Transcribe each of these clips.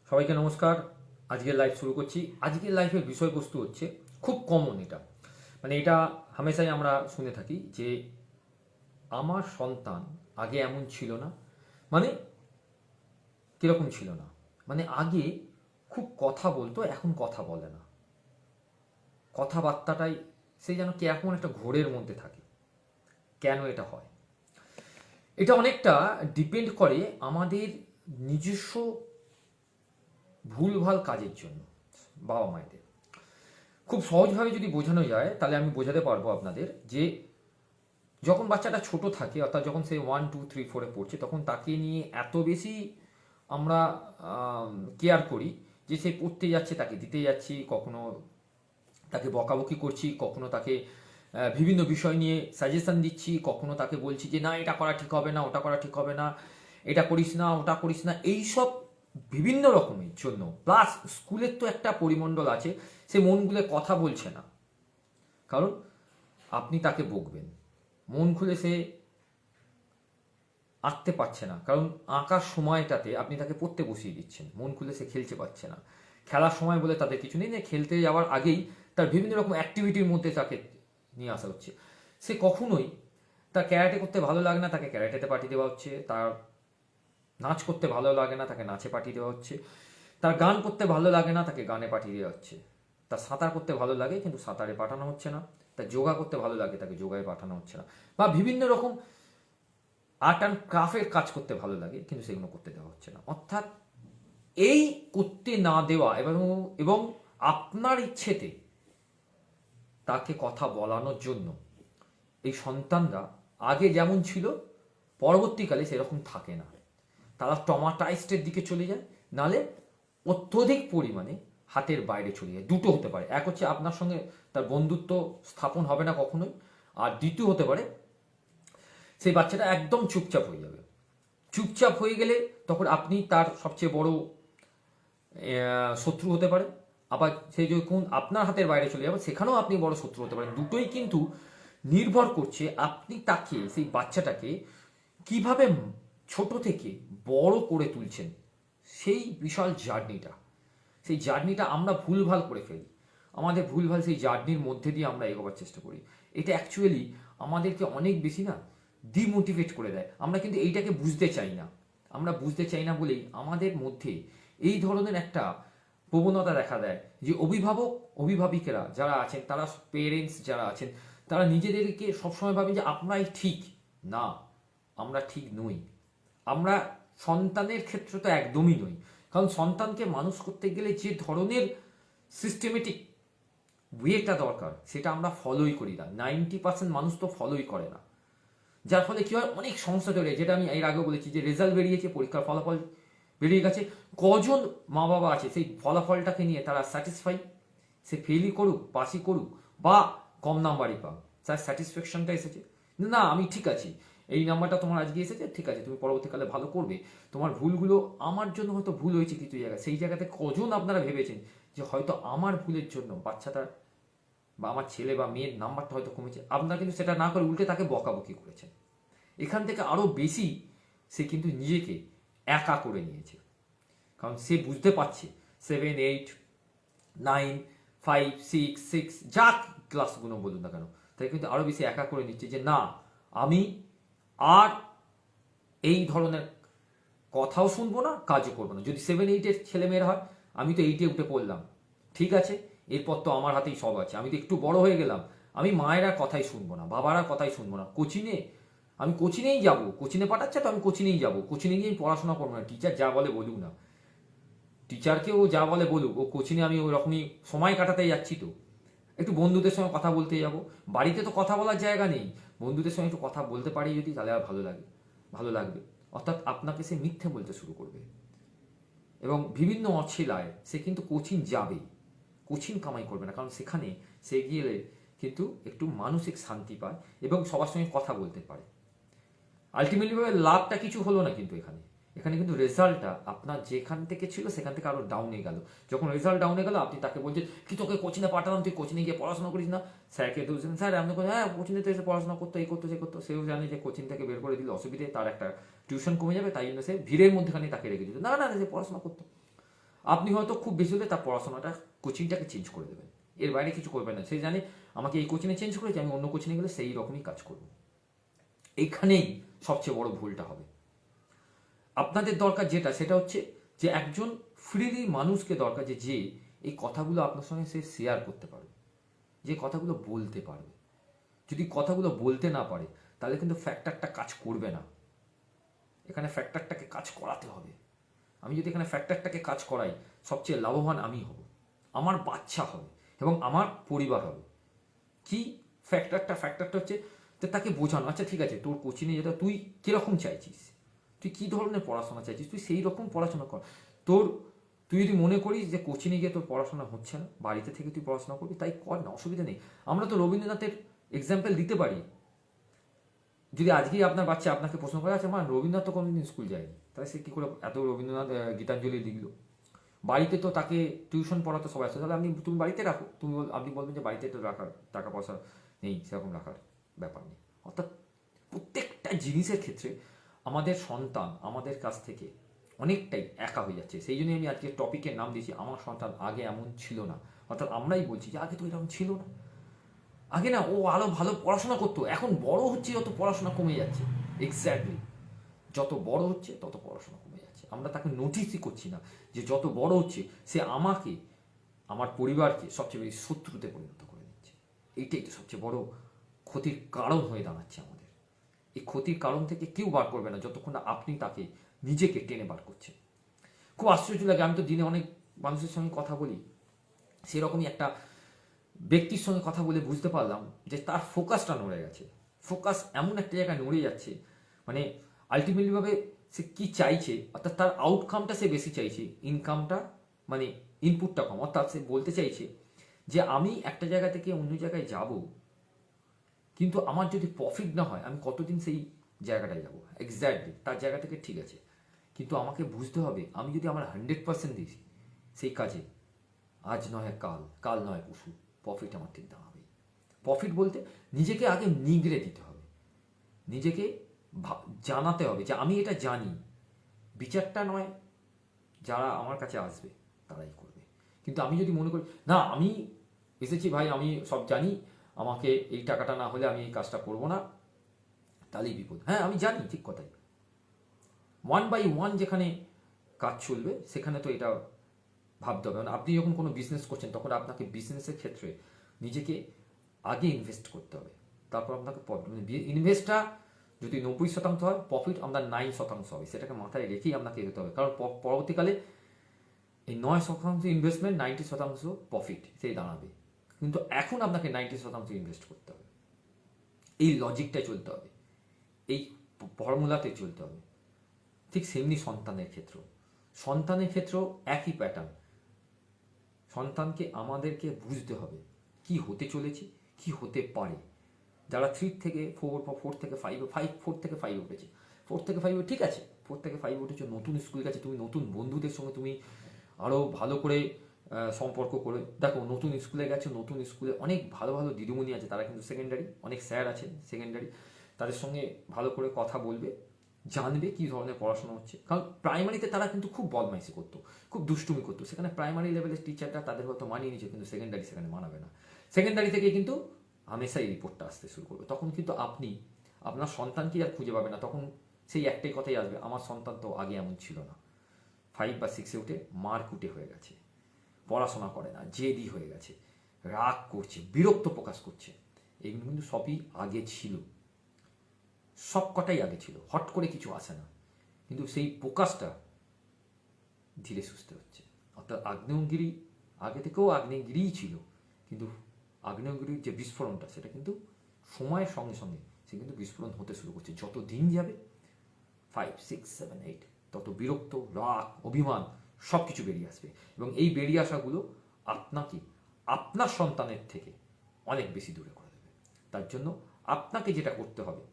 সবাইকে নমস্কার। আজকের লাইভ শুরু করছি। আজকের লাইভের বিষয়বস্তু হচ্ছে খুব কমন। এটা হামেশাই আমরা শুনে থাকি যে আমার সন্তান আগে এমন ছিল না। মানে কিরকম ছিল না, আগে খুব কথা বলতো, এখন কথা বলে না। কথাবার্তাটাই সে যেন কেমন একটা ঘোরের মধ্যে থাকে। কেন এটা হয়? এটা অনেকটা ডিপেন্ড করে আমাদের নিজস্ব ভুলভাল কাজের জন্য। বাবা মায়েদের খুব সহজভাবে যদি বোঝানো যায় তাহলে আমি বোঝাতে পারবো আপনাদের যে যখন বাচ্চাটা ছোট থাকে, অর্থাৎ যখন সে 1 2 3 4-এ পড়ছে, তখন তাকে নিয়ে এত বেশি আমরা কেয়ার করি যে সে পড়তে যাচ্ছে, তাকে দিতে যাচ্ছি, কখনো তাকে বকাবকি করছি, কখনো তাকে বিভিন্ন বিষয় নিয়ে সাজেশন দিচ্ছি, কখনো তাকে বলছি যে না এটা করা ঠিক হবে না, ওটা করা ঠিক হবে না, এটা করিস না, ওটা করিস না, এইসব বিভিন্ন রকমের জন্য। প্লাস স্কুলের তো একটা পরিমণ্ডল আছে, সে মন খুলে কথা বলছে না, কারণ আপনি তাকে বকবেন। মন খুলে সে আঁকতে পারছে না, কারণ আঁকার সময়টাতে আপনি তাকে পড়তে বসিয়ে দিচ্ছেন। মন খুলে সে খেলতে পারছে না, খেলার সময় বলে তাদের কিছু নেই, খেলতে যাওয়ার আগেই তার বিভিন্ন রকম অ্যাক্টিভিটির মধ্যে তাকে নিয়ে আসা হচ্ছে। সে কখনোই তার ক্যারাটে করতে ভালো লাগে না, তাকে ক্যারাটেতে পাঠিয়ে দেওয়া হচ্ছে। তার নাচ করতে ভালো লাগে না, তাকে নাচে পাঠিয়ে দেওয়া হচ্ছে। তার গান করতে ভালো লাগে না, তাকে গানে পাঠিয়ে দেওয়া হচ্ছে। তার সাঁতার করতে ভালো লাগে কিন্তু সাঁতারে পাঠানো হচ্ছে না। তার যোগা করতে ভালো লাগে, তাকে যোগায় পাঠানো হচ্ছে না। বা বিভিন্ন রকম আর্ট অ্যান্ড ক্রাফটের কাজ করতে ভালো লাগে কিন্তু সেগুলো করতে দেওয়া হচ্ছে না। অর্থাৎ এই করতে না দেওয়া এবং আপনার ইচ্ছেতে তাকে কথা বলানোর জন্য এই সন্তানরা আগে যেমন ছিল পরবর্তীকালে সেরকম থাকে না। তারা ট্রমাটাইজডের দিকে চলে যায়, নালে অত্যধিক পরিমাণে হাতের বাইরে চলে যায়। দুটো হতে পারে, এক হচ্ছে আপনার সঙ্গে তার বন্ধুত্ব স্থাপন হবে না কখনোই, আর দ্বিতীয় হতে পারে সেই বাচ্চাটা একদম চুপচাপ হয়ে যাবে। চুপচাপ হয়ে গেলে তখন আপনি তার সবচেয়ে বড় শত্রু হতে পারে। আবার সেই যখন আপনার হাতের বাইরে চলে যাবে সেখানেও আপনি বড় শত্রু হতে পারেন। দুটোই কিন্তু নির্ভর করছে আপনি তাকে, সেই বাচ্চাটাকে কিভাবে ছোট থেকে বড় করে তুলছেন। সেই বিশাল জার্নিটা, সেই জার্নিটা আমরা ভুলভাল করে ফেলি। আমাদের ভুলভাল সেই জার্নির মধ্যে দিয়ে আমরা এগোবার চেষ্টা করি। এটা অ্যাকচুয়ালি আমাদেরকে অনেক বেশি ডিমোটিভেট করে দেয়। আমরা কিন্তু এইটাকে বুঝতে চাই না। আমরা বুঝতে চাই না বলেই আমাদের মধ্যে এই ধরনের একটা প্রবণতা দেখা দেয় যে অভিভাবিকেরা যারা আছেন, তারা পেরেন্টস যারা আছেন, তারা নিজেদেরকে সবসময় ভাবেন যে আপনারাই ঠিক। না, আমরা ঠিক নই। আমরা সন্তানের ক্ষেত্রে তো একদমই নই। কারণ সন্তানকে মানুষ করতে গেলে যে ধরনের সিস্টেমেটিক ওয়েটা দরকার সেটা আমরা ফলোই করি না। 90% মানুষ তো ফলোই করে না, যার ফলে কি হয়, অনেক সমস্যা চলে যায়। যেটা আমি এর আগে বলেছি যে রেজাল্ট বেরিয়েছে, পরীক্ষার ফলাফল বেরিয়ে গেছে, কজন মা বাবা আছে সেই ফলাফলটাকে নিয়ে তারা স্যাটিসফাই? সে ফেলই করুক, পাসই করুক বা কম নাম্বারই পাক, তার স্যাটিসফ্যাকশনটা এসেছে। না, আমি ঠিক আছি, এই নাম্বারটা তোমার আজকে এসেছে, ঠিক আছে, তুমি পরবর্তীকালে ভালো করবে। তোমার ভুলগুলো আমার জন্য হয়তো ভুল হয়েছে কিছু জায়গায়, সেই জায়গাতে কজন আপনারা ভেবেছেন যে হয়তো আমার ভুলের জন্য বাচ্চাটা বা আমার ছেলে বা মেয়ের নাম্বারটা হয়তো কমেছে? আপনারা কিন্তু সেটা না করে উল্টে তাকে বকাবকি করেছেন। এখান থেকে আরও বেশি সে কিন্তু নিজেকে একা করে নিয়েছে। কারণ সে বুঝতে পারছে 7 8 9 5 6 6 যা ক্লাসগুলো বলুন না কেন, তাই কিন্তু আরও বেশি একা করে নিচ্ছে যে না, আমি আর এই ধরনের কথাও শুনবো না, কাজও করবো না। যদি 7 8-এর ছেলেমেয়েরা হয়, আমি তো 8-এ উঠে পড়লাম, ঠিক আছে, এরপর তো আমার হাতেই সব আছে, আমি তো একটু বড় হয়ে গেলাম, আমি মায়েরা কথাই শুনবো না, বাবারা কথাই শুনবো না। আমি কোচিংয়েই যাবো, কোচিংয়ে পাঠাচ্ছে তো আমি কোচিংয়েই যাবো, কোচিংয়ে গিয়ে আমি পড়াশোনা করবো না, টিচার যা বলে বলুক না, টিচারকে ও যা বলে বলুক, ও কোচিংয়ে আমি ওই রকমই সময় কাটাতে যাচ্ছি। তো একটু বন্ধুদের সঙ্গে কথা বলতে যাব, বাড়িতে তো কথা বলার জায়গা নেই, বন্ধুদের সঙ্গে একটু কথা বলতে পারি যদি, তাহলে আর ভালো লাগবে। অর্থাৎ আপনাকে সে মিথ্যে বলতে শুরু করবে এবং বিভিন্ন অছিলায় সে কিন্তু কোচিং যাবে, কোচিং কামাই করবে না, কারণ সেখানে সে গেলে কিন্তু একটু মানসিক শান্তি পায় এবং সবার সঙ্গে কথা বলতে পারে। আলটিমেটলি লাভটা কিছু হলো না, কিন্তু এখানে কিন্তু রেজাল্টটা আপনার যেখান থেকে ছিল সেখান থেকে আরো ডাউনে গেল। যখন রেজাল্ট ডাউনে গেল, আপনি তাকে বলছেন কি তোকে কোচিংয়ে পাঠালাম, তুই কোচিংয়ে গিয়ে পড়াশোনা করিস না। স্যারকে বলছেন স্যার আপনি হ্যাঁ কোচিংয়ে তো এসে পড়াশোনা করতো, এই করতো সে করতো। সেও জানে যে কোচিং থেকে বের করে দিলে অসুবিধে, তার একটা টিউশন কমে যাবে, তাই জন্য সে ভিড়ের মধ্যেখানে তাকে রেখে দিত। না না, সে পড়াশোনা করতো। আপনি হয়তো খুব বেশি হলে তার পড়াশোনাটা কোচিংটাকে চেঞ্জ করে দেবেন, এর বাইরে কিছু করবেন না। সে জানে আমাকে এই কোচিংয়ে চেঞ্জ করেছে, আমি অন্য কোচিংয়ে গেলে সেই রকমই কাজ করব। এইখানেই সবচেয়ে বড় ভুলটা হবে। আপনাদের দরকার যেটা, সেটা হচ্ছে যে একজন ফ্রিলি মানুষকে দরকার যে এই কথাগুলো আপনার সঙ্গে সে শেয়ার করতে পারবে, যে কথাগুলো বলতে পারবে। যদি কথাগুলো বলতে না পারে তাহলে কিন্তু ফ্যাক্টরটা কাজ করবে না। এখানে ফ্যাক্টরটাকে কাজ করাতে হবে। আমি যদি এখানে ফ্যাক্টরটাকে কাজ করাই, সবচেয়ে লাভবান আমি হব, আমার বাচ্চা হবে এবং আমার পরিবার হবে। কি ফ্যাক্টরটা হচ্ছে যে তাকে বোঝানো, আচ্ছা ঠিক আছে, তোর কোচিংয়ে যেটা তুই কীরকম চাইছিস, তুই কী ধরনের পড়াশোনা চাইছিস, তুই সেই রকম পড়াশোনা কর। তুই যদি মনে করিস যে কোচিংয়ে গিয়ে তোর পড়াশোনা হচ্ছে না, বাড়িতে থেকে তুই পড়াশোনা করবি, তাই কর না, অসুবিধা নেই। আমরা তো রবীন্দ্রনাথের এক্সাম্পল দিতে পারি। যদি আজকেই আপনার বাচ্চা আপনাকে প্রশ্ন করে, আচ্ছা মা রবীন্দ্রনাথ তো কোনোদিন স্কুল যায়নি, তাহলে সে কী করে এত রবীন্দ্রনাথ গীতাঞ্জলি লিখলো? বাড়িতে তো তাকে টিউশন পড়াতো সবাই আসতো, তাহলে তুমি বাড়িতে রাখো। আপনি বলবেন যে বাড়িতে তো রাখার টাকা পয়সা নেই, সেরকম রাখার ব্যাপার নেই। অর্থাৎ প্রত্যেকটা জিনিসের ক্ষেত্রে আমাদের সন্তান আমাদের কাছ থেকে অনেকটাই একা হয়ে যাচ্ছে। সেই জন্যই আমি আজকে টপিকের নাম দিয়েছি আমার সন্তান আগে এমন ছিল না। অর্থাৎ আমরাই বলছি যে আগে তো এরকম ছিল না, আগে না ও আরো ভালো পড়াশোনা করতো, এখন বড় হচ্ছে যত পড়াশোনা কমে যাচ্ছে। এক্স্যাক্টলি, যত বড় হচ্ছে তত পড়াশোনা কমে যাচ্ছে। আমরা তাকে নোটিসই করছি না যে যত বড় হচ্ছে সে আমাকে, আমার পরিবারকে সবচেয়ে বেশি শত্রুতে পরিণত করে দিচ্ছে। এইটাই তো সবচেয়ে বড় ক্ষতির কারণ হয়ে দাঁড়াচ্ছে আমাদের। এই ক্ষতির কারণ থেকে কেউ বার করবে না যতক্ষণ না আপনি তাকে নিজেকে টেনে বার করছেন। খুব আশ্চর্য লাগে, আমি তো দিনে অনেক মানুষের সঙ্গে কথা বলি, সেরকমই একটা ব্যক্তির সঙ্গে কথা বলে বুঝতে পারলাম যে তার ফোকাসটা নড়ে গেছে। ফোকাস এমন একটা জায়গায় নড়ে যাচ্ছে, মানে আলটিমেটলিভাবে সে কি চাইছে, অর্থাৎ তার আউটকামটা সে বেশি চাইছে, ইনকামটা মানে ইনপুটটা কম। অর্থাৎ সে বলতে চাইছে যে আমি একটা জায়গা থেকে অন্য জায়গায় যাব, কিন্তু আমার যদি প্রফিট না হয় আমি কতদিন সেই জায়গাটায় যাব। এক্স্যাক্টলি, তার জায়গা থেকে ঠিক আছে, কিন্তু আমাকে বুঝতে হবে আমি যদি আমার 100% দিই সেই কাজে, আজ নয় কাল, কাল নয় পরশু, প্রফিট আমার ঠিক দাঁড়াবেই। প্রফিট বলতে নিজেকে আগে নিগড়ে দিতে হবে, নিজেকে জানাতে হবে যে আমি এটা জানি। বিচারটা নয় যারা আমার কাছে আসবে তারাই করবে, কিন্তু আমি যদি মনে করি না আমি এসেছি ভাই, আমি সব জানি, আমাকে এই টাকাটা না হলে আমি এই কাজটা করব না, তাহলেই বিপদ। হ্যাঁ আমি জানি, ঠিক কথাই। 1 by 1 যেখানে কাজ চলবে সেখানে তো এটা ভাবতে হবে। মানে আপনি যখন কোনো বিজনেস করছেন তখন আপনাকে বিজনেসের ক্ষেত্রে নিজেকে আগে ইনভেস্ট করতে হবে, তারপর আপনাকে ইনভেস্টটা যদি 90% হয়, প্রফিট আমরা 9% হবে, সেটাকে মাথায় রেখেই আপনাকে এগোতে হবে। কারণ পরবর্তীকালে এই 9% ইনভেস্টমেন্ট, 90% প্রফিট সেই দাঁড়াবে। কিন্তু এখন আপনাকে 90% ইনভেস্ট করতে হবে। এই লজিকটাই চলতে হবে, এই ফর্মুলাতে চলতে হবে। ঠিক সেমনি সন্তানের ক্ষেত্রেও একই প্যাটার্ন। সন্তানকে আমাদেরকে বুঝতে হবে কি হতে চলেছে, কি হতে পারে। যারা 3 থেকে 4 বা 4 থেকে 5, 4 থেকে 5 উঠেছে, 4 থেকে 5 ঠিক আছে, 4 থেকে 5 উঠেছে, নতুন স্কুল গেছে, তুমি নতুন বন্ধুদের সঙ্গে তুমি আরও ভালো করে সম্পর্ক করে দেখো। নতুন স্কুলে গেছে, নতুন স্কুলে অনেক ভালো ভালো দিদিমণি আছে, তারা কিন্তু সেকেন্ডারি, অনেক স্যার আছেন সেকেন্ডারি, তাদের সঙ্গে ভালো করে কথা বলবে, জানবে কী ধরনের পড়াশোনা হচ্ছে। কারণ প্রাইমারিতে তারা কিন্তু খুব বদমাইশি করতো, খুব দুষ্টুমি করতো, সেখানে প্রাইমারি লেভেলের টিচাররা তাদের হয়তো মানিয়ে নিচ্ছে, কিন্তু সেকেন্ডারি সেখানে মানাবে না। সেকেন্ডারি থেকে কিন্তু হামেশাই রিপোর্টটা আসতে শুরু করবে। তখন কিন্তু আপনি আপনার সন্তানকে আর খুঁজে পাবে না, তখন সেই একটাই কথাই আসবে, আমার সন্তান তো আগে এমন ছিল না, 5 বা 6-এ উঠে মারকুটে হয়ে গেছে, পড়াশোনা করে না, জেদি হয়ে গেছে, রাগ করছে, বিরক্ত প্রকাশ করছে। এগুলো কিন্তু সবই আগে ছিল, সব কটাই আগে ছিল, হট করে কিছু আসে না। কিন্তু সেই প্রকাশটা ধীরে সুস্থে হচ্ছে। অর্থাৎ আগ্নেয়গিরি আগে থেকেও আগ্নেয়গিরিই ছিল, কিন্তু আগ্নেয়গিরির যে বিস্ফোরণটা সেটা কিন্তু সময়ের সঙ্গে সঙ্গে সে কিন্তু বিস্ফোরণ হতে শুরু করছে। যত দিন যাবে 5, 6, 7, 8 তত বিরক্ত, রাগ, অভিমান সব কিছু বেরিয়ে আসবে, এবং এই বেরিয়ে আসাগুলো আপনাকে আপনার সন্তানের থেকে অনেক বেশি দূরে করে দেবে। তার জন্য আপনাকে যেটা করতে হবে,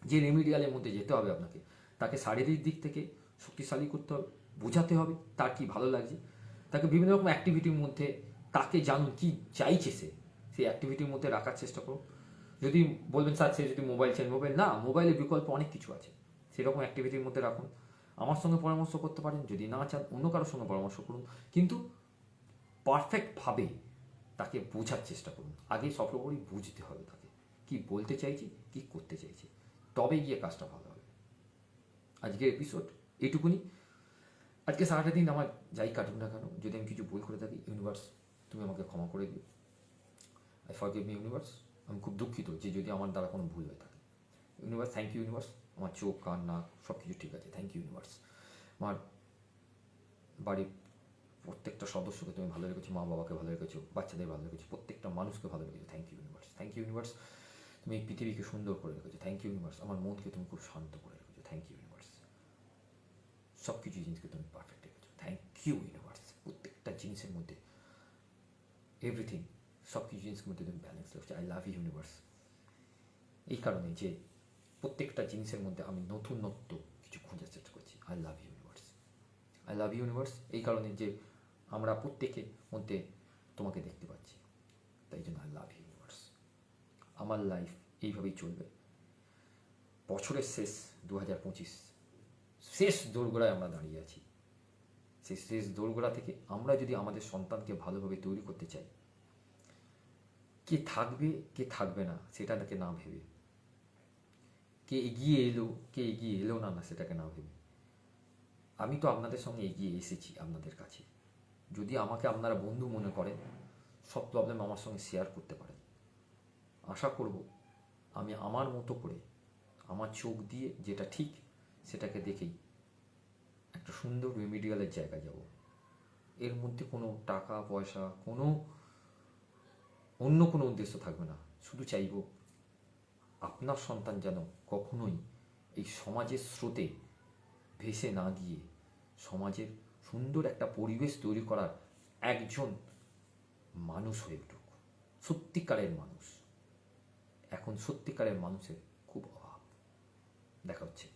যে রেমিডিয়ালের মধ্যে যেতে হবে আপনাকে, তাকে শারীরিক দিক থেকে শক্তিশালী করতে হবে, বোঝাতে হবে তার কি ভালো লাগছে, তাকে বিভিন্ন রকম অ্যাক্টিভিটির মধ্যে তাকে জানুন কি চাইছে সে, সেই অ্যাক্টিভিটির মধ্যে রাখার চেষ্টা করুন। যদি বলবেন স্যার সে যদি মোবাইল চাই, মোবাইল না, মোবাইলের বিকল্প অনেক কিছু আছে, সেরকম অ্যাক্টিভিটির মধ্যে রাখুন। আমার সঙ্গে পরামর্শ করতে পারেন, যদি না চান অন্য কারোর সঙ্গে পরামর্শ করুন, কিন্তু পারফেক্টভাবে তাকে বোঝার চেষ্টা করুন। আগে সর্বোপরি বুঝতে হবে তাকে কি বলতে চাইছে, কি করতে চাইছে, তবে গিয়ে কাজটা ভালো হবে। আজকের এপিসোড এইটুকুনি। আজকে সারাটা দিন আমার যাই কাটুক না কেন, যদি আমি কিছু ভুল করে থাকি, ইউনিভার্স তুমি আমাকে ক্ষমা করে দিও। I forgive me universe. আমি খুব দুঃখিত যে যদি আমার দ্বারা কোনো ভুল হয়ে থাকে। Universe, thank you universe. আমার চোখ, কান, নাক সব কিছু ঠিক আছে, থ্যাংক ইউ ইউনিভার্স। আমার বাড়ির প্রত্যেকটা সদস্যকে তুমি ভালো রেখেছো, মা বাবাকে ভালো রেখেছো, বাচ্চাদের ভালো রেখেছো, প্রত্যেকটা মানুষকে ভালো রেখেছো, thank you universe. Thank you universe. তুমি এই পৃথিবীকে সুন্দর করে রেখেছো, থ্যাংক ইউ ইউনিভার্স। আমার মনকে তুমি খুব শান্ত করে রেখেছো, থ্যাংক ইউ ইউনিভার্স। সব কিছু জিনিসকে তুমি পারফেক্ট রেখেছো, থ্যাংক ইউ ইউনিভার্স। প্রত্যেকটা জিনিসের মধ্যে এভরিথিং, সব কিছু জিনিসের মধ্যে তুমি ব্যালেন্স রেখেছো। I love you universe. এই কারণে যে প্রত্যেকটা জিনিসের মধ্যে আমি নতুনত্ব কিছু খোঁজার চেষ্টা করছি। I love you universe. I love you universe. এই কারণে যে আমরা প্রত্যেকের মধ্যে তোমাকে দেখতে পাচ্ছি, তাই জন্য আই লাভ ইউ ইউনিভার্স। আমার লাইফ এইভাবেই চলবে। বছরের শেষ 2025, শেষ দোরগোড়ায় আমরা দাঁড়িয়ে আছি। সেই শেষ দোরগোড়া থেকে আমরা যদি আমাদের সন্তানকে ভালোভাবে তৈরি করতে চাই, কে থাকবে কে থাকবে না সেটাকে না ভেবে, কে এগিয়ে এলো কে এগিয়ে এলো না না সেটাকে না ভেবে, আমি তো আপনাদের সঙ্গে এগিয়ে এসেছি আপনাদের কাছে। যদি আমাকে আপনারা বন্ধু মনে করেন, সব প্রবলেম আমার সঙ্গে শেয়ার করতে পারেন। আশা করব আমি আমার মতো করে, আমার চোখ দিয়ে যেটা ঠিক সেটাকে দেখেই একটা সুন্দর রেমিডিয়ালের জায়গায় যাব। এর মধ্যে কোনো টাকা পয়সা, অন্য কোনো উদ্দেশ্য থাকবে না। শুধু চাইব আপনার সন্তান যেন কখনোই এই সমাজের স্রোতে ভেসে না গিয়ে সমাজের সুন্দর একটা পরিবেশ তৈরি করার একজন মানুষ হয়ে উঠুক, সত্যিকারের মানুষ। এখন সত্যিকারের মানুষের খুব অভাব। দেখা হচ্ছে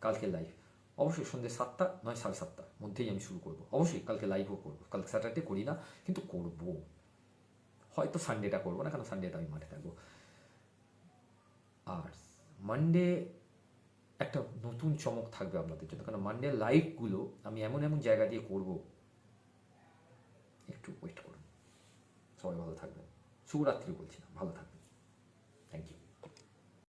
কালকে লাইভ, অবশ্যই সন্ধ্যে 7টা নয় 7:30 মধ্যেই আমি শুরু করব। অবশ্যই কালকে লাইভও করবো, কালকে স্যাটারডে করি না কিন্তু করব। হয়তো সানডেটা করবো না, কারণ সানডেটা আমি মাঠে থাকবো। আর মানডে একটা নতুন চমক থাকবে আপনাদের জন্য, কারণ মানডে লাইভগুলো আমি এমন এমন জায়গা দিয়ে করব, একটু ওয়েট করুন। সবাই ভালো থাকবেন। শুভরাত্রি বলছি না, ভালো থাকবেন।